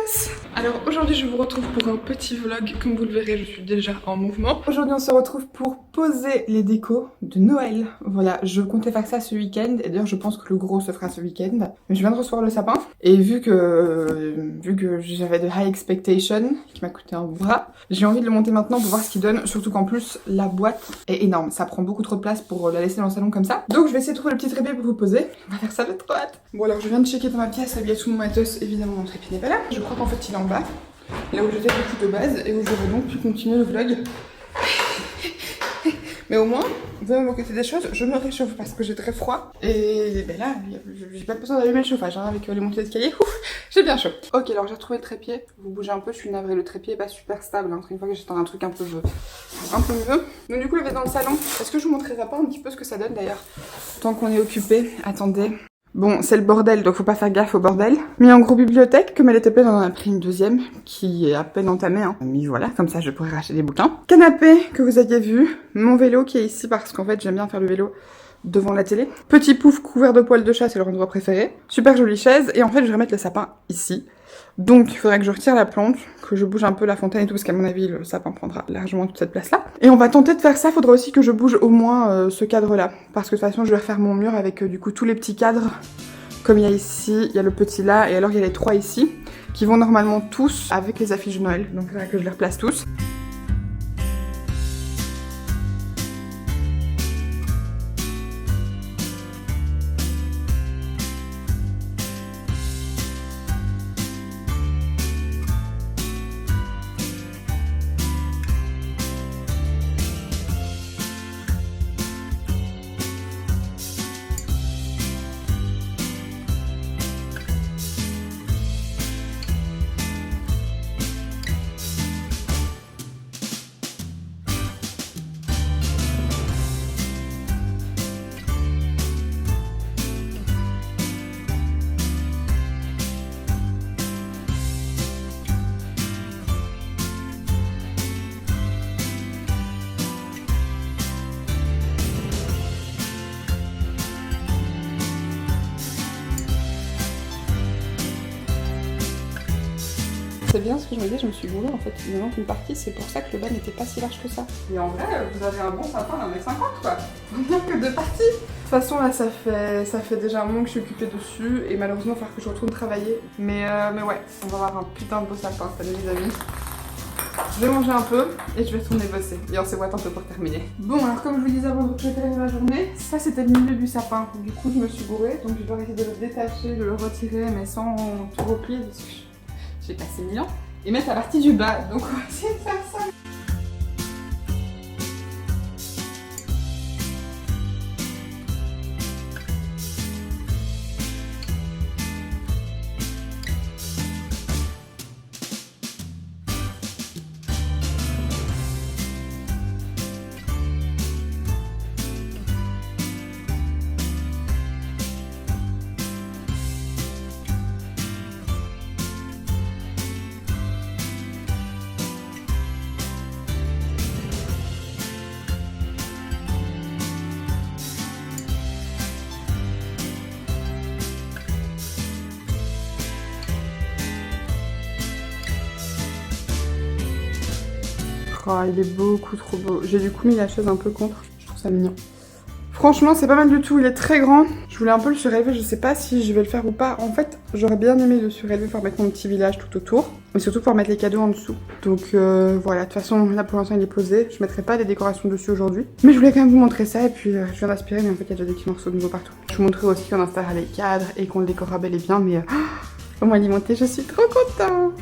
tous! Alors aujourd'hui je vous retrouve pour un petit vlog, comme vous le verrez je suis déjà en mouvement. Aujourd'hui on se retrouve pour poser les décos de Noël. Voilà, je comptais faire ça ce week-end et d'ailleurs je pense que le gros se fera ce week-end. Je viens de recevoir le sapin et vu que j'avais de high expectations, qui m'a coûté un bras, j'ai envie de le monter maintenant pour voir ce qu'il donne, surtout qu'en plus la boîte est énorme, ça prend beaucoup trop de place pour la laisser dans le salon comme ça. Donc je vais essayer de trouver le petit trépied pour vous poser. On va faire ça, j'ai trop hâte. Bon alors je viens de checker dans ma pièce, il y a tout mon matos, évidemment mon trépied n'est pas là. Je crois qu'en fait il est en bas, là où j'étais beaucoup de base et où j'aurais donc pu continuer le vlog. Mais au moins, vous allez m'occuper des choses, je me réchauffe parce que j'ai très froid. Et ben là, j'ai pas besoin d'allumer le chauffage, hein, avec les montées d'escalier, j'ai bien chaud. Ok, alors j'ai retrouvé le trépied, vous bougez un peu, je suis navrée, le trépied est pas super stable, hein, une fois que j'étais dans un truc un peu mieux. Donc du coup, je vais dans le salon. Est-ce que je vous montrerai pas un petit peu ce que ça donne d'ailleurs? Tant qu'on est occupé, attendez. Bon, c'est le bordel, donc faut pas faire gaffe au bordel. Mis en gros bibliothèque, comme elle était pleine, on en a pris une deuxième, qui est à peine entamée, hein. Mais voilà, comme ça je pourrais racheter des bouquins. Canapé, que vous aviez vu. Mon vélo qui est ici, parce qu'en fait j'aime bien faire le vélo devant la télé. Petit pouf couvert de poils de chat, c'est leur endroit préféré. Super jolie chaise, et en fait je vais remettre le sapin ici. Donc il faudrait que je retire la plante, que je bouge un peu la fontaine et tout, parce qu'à mon avis le sapin prendra largement toute cette place là. Et on va tenter de faire ça, faudra aussi que je bouge au moins ce cadre là, parce que de toute façon je vais refaire mon mur avec du coup tous les petits cadres, comme il y a ici, il y a le petit là, et alors il y a les trois ici, qui vont normalement tous avec les affiches de Noël, donc il faudra que je les replace tous. C'est bien ce que je me disais, je me suis gourée en fait. Il me manque une partie, c'est pour ça que le bas n'était pas si large que ça. Et en vrai, vous avez un bon sapin d'un mètre 50 quoi. Rien que deux parties. De toute façon là, ça fait déjà un moment que je suis occupée dessus et malheureusement il va falloir que je retourne travailler. Mais ouais, on va avoir un putain de beau sapin cette année les amis. Je vais manger un peu et je vais retourner bosser. Et on se voit un peu pour terminer. Bon alors comme je vous disais avant que je termine ma journée, ça c'était le milieu du sapin. Du coup je me suis gourée, donc je dois essayer de le détacher, de le retirer mais sans tout replier parce que j'ai passé 1000 ans, et mettre la partie du bas, donc on va essayer de faire ça. Oh, il est beaucoup trop beau. J'ai du coup mis la chaise un peu contre. Je trouve ça mignon. Franchement, c'est pas mal du tout. Il est très grand. Je voulais un peu le surélever. Je sais pas si je vais le faire ou pas. En fait, j'aurais bien aimé le surélever pour mettre mon petit village tout autour. Mais surtout pour mettre les cadeaux en dessous. Donc voilà. De toute façon, là pour l'instant, il est posé. Je mettrai pas des décorations dessus aujourd'hui. Mais je voulais quand même vous montrer ça. Et puis, je viens d'aspirer. Mais en fait, il y a déjà des petits morceaux de nouveau partout. Je vous montrerai aussi qu'on installera les cadres et qu'on le décorera bel et bien. Mais au moins alimenté, je suis trop contente.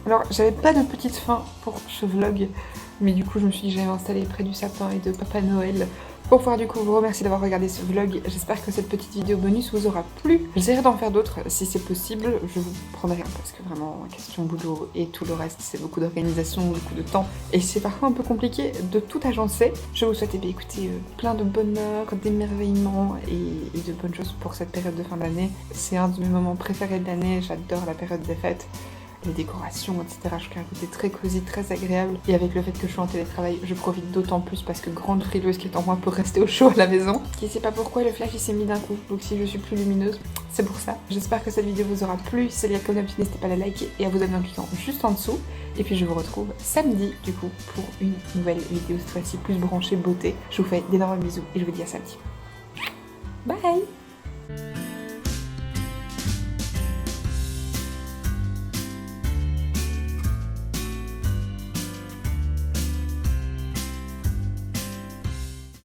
Alors, j'avais pas de petite fin pour ce vlog, mais du coup, je me suis dit que j'allais m'installer près du sapin et de Papa Noël pour pouvoir du coup vous remercier d'avoir regardé ce vlog. J'espère que cette petite vidéo bonus vous aura plu. J'essaierai d'en faire d'autres si c'est possible. Je vous prendrai un parce que vraiment, question boulot et tout le reste, c'est beaucoup d'organisation, beaucoup de temps. Et c'est parfois un peu compliqué de tout agencer. Je vous souhaite écouter plein de bonheur, d'émerveillement et de bonnes choses pour cette période de fin d'année. C'est un de mes moments préférés de l'année. J'adore la période des fêtes. Les décorations, etc. Je trouve un côté très cosy, très agréable. Et avec le fait que je suis en télétravail, je profite d'autant plus parce que grande frileuse qui est en moi pour rester au chaud à la maison. Qui sait pas pourquoi le flash il s'est mis d'un coup. Donc si je suis plus lumineuse, c'est pour ça. J'espère que cette vidéo vous aura plu. Si c'est le cas, comme d'habitude, n'hésitez pas à la liker et à vous abonner en cliquant juste en dessous. Et puis je vous retrouve samedi du coup pour une nouvelle vidéo, cette fois-ci plus branchée beauté. Je vous fais d'énormes bisous et je vous dis à samedi. Bye!